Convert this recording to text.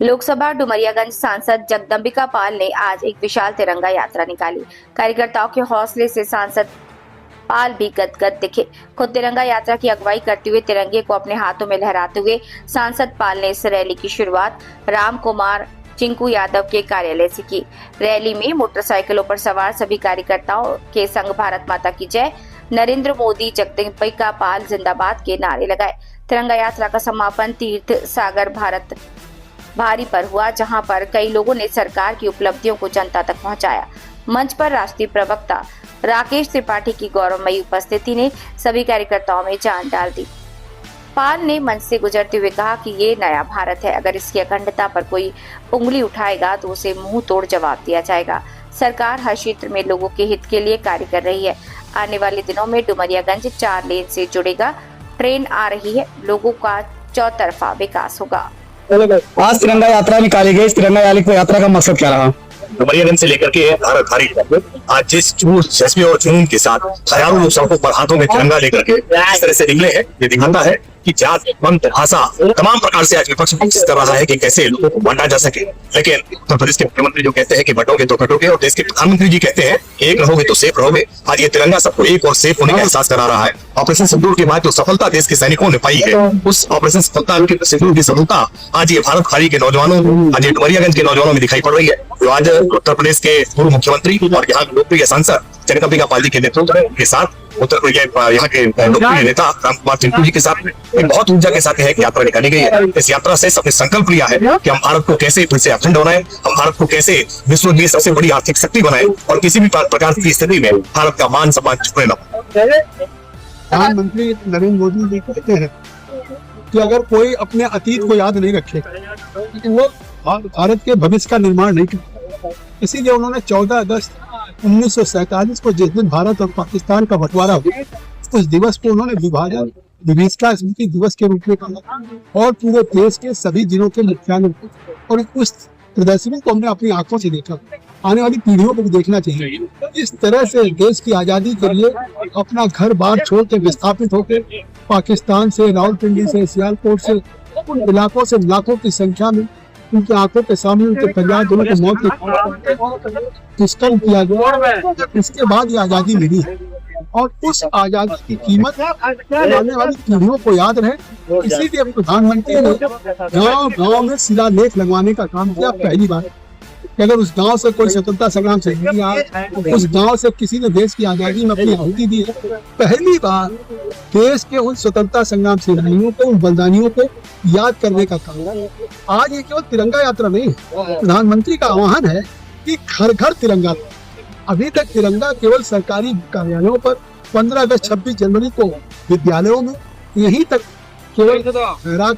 लोकसभा डुमरियागंज सांसद जगदम्बिका पाल ने आज एक विशाल तिरंगा यात्रा निकाली। कार्यकर्ताओं के हौसले से सांसद पाल भी गदगद दिखे। खुद तिरंगा यात्रा की अगुवाई करते हुए तिरंगे को अपने हाथों में लहराते हुए सांसद पाल ने इस रैली की शुरुआत राम कुमार चिंकू यादव के कार्यालय से की। रैली में मोटरसाइकिलों पर सवार सभी कार्यकर्ताओं के संग भारत माता की जय, नरेंद्र मोदी, जगदम्बिका पाल जिंदाबाद के नारे लगाए। तिरंगा यात्रा का समापन तीर्थ सागर भारत भारी पर हुआ, जहां पर कई लोगों ने सरकार की उपलब्धियों को जनता तक पहुंचाया। मंच पर राष्ट्रीय प्रवक्ता राकेश त्रिपाठी की गौरवमयी उपस्थिति ने सभी कार्यकर्ताओं में जान डाल दी। पाल ने मंच से गुजरते हुए कहा कि ये नया भारत है, अगर इसकी अखंडता पर कोई उंगली उठाएगा तो उसे मुंह तोड़ जवाब दिया जाएगा। सरकार हर क्षेत्र में लोगों के हित के लिए कार्य कर रही है। आने वाले दिनों में डुमरियागंज 4 लेन से जुड़ेगा, ट्रेन आ रही है, लोगों का चौतरफा विकास होगा। आज तिरंगा यात्रा निकाली गई। इस तिरंगा यात्रा का मकसद क्या रहा? डुमरियागंज से लेकर के भारत भारी आज जिस जज्बे और जुनून के साथ हजारों लोग सड़कों पर हाथों में तिरंगा लेकर के इस तरह से निकले हैं, ये दिखाता है कि जात, पंथ, भाषा तमाम प्रकार से आज विपक्ष कोशिश कर रहा है कि कैसे लोगों को बांटा जा सके। लेकिन उत्तर प्रदेश के मुख्यमंत्री जो कहते हैं कि बटोगे तो कटोगे, और देश के प्रधानमंत्री जी कहते हैं एक रहोगे तो सेफ रहोगे। आज ये तिरंगा सबको एक और सेफ होने का एहसास करा रहा है। ऑपरेशन सिंदूर के बाद जो सफलता देश के सैनिकों ने पाई है, उस ऑपरेशन सिंदूर की सफलता आज ये भारत खाड़ी के नौजवानों, आज ये डुमरियागंज के नौजवानों में दिखाई पड़ रही है। जो आज उत्तर प्रदेश के पूर्व मुख्यमंत्री और यहाँ के लोकप्रिय सांसद जगदम्बिका पाल जी के नेतृत्व के साथ यहाँ के लोकप्रिय नेता राम कुमार चिंकू जी के साथ एक बहुत ऊर्जा के साथ एक यात्रा निकाली गई है। इस यात्रा से सबने संकल्प लिया है कि हम भारत को कैसे फिर से अखंड बनाएं, हम भारत को कैसे विश्व की सबसे बड़ी आर्थिक शक्ति बनाएं और किसी भी प्रकार की स्थिति में भारत का मान सम्मान चुकने न पाए। प्रधानमंत्री नरेंद्र मोदी जी कहते हैं कि अगर कोई अपने अतीत को याद नहीं रखेगा तो वो भारत के भविष्य का निर्माण नहीं करेगा। इसीलिए उन्होंने 14 अगस्त 1947 को जिस दिन भारत और पाकिस्तान का बंटवारा हुआ, उस दिवस को उन्होंने विभाजन विविधता स्मृति दिवस के रूप में कहा और पूरे देश के सभी जिलों के मुख्यालयों और उस प्रदर्शनी को हमने अपनी आंखों से देखा। आने वाली पीढ़ियों को भी देखना चाहिए। इस तरह से देश की आजादी के लिए अपना घर बार छोड़ के विस्थापित होकर पाकिस्तान से, रावलपिंडी से, सियालकोट से, उन इलाकों से लाखों की संख्या में उनकी आंखों के सामने उनके परिवार दोनों की मौत दुष्कर्म किया गया। इसके बाद ये आजादी मिली है और उस आजादी की कीमत आने वाली पीढ़ियों को याद रहे। इसीलिए प्रधानमंत्री ने गांव-गांव में शिलालेख लगवाने का काम किया। पहली बार कि अगर उस गांव से कोई स्वतंत्रता संग्राम सेनानी आए, उस गांव से किसी ने देश की आजादी में अपनी आहुति दी है, पहली बार देश के उन स्वतंत्रता संग्राम सेनानियों को, उन बलिदानियों को याद करने का काम। आज ये केवल तिरंगा यात्रा नहीं, प्रधानमंत्री का आह्वान है कि घर घर तिरंगा। अभी तक तिरंगा केवल सरकारी कार्यालयों पर 15 अगस्त 26 जनवरी को विद्यालयों में यहीं तक केवल फहरा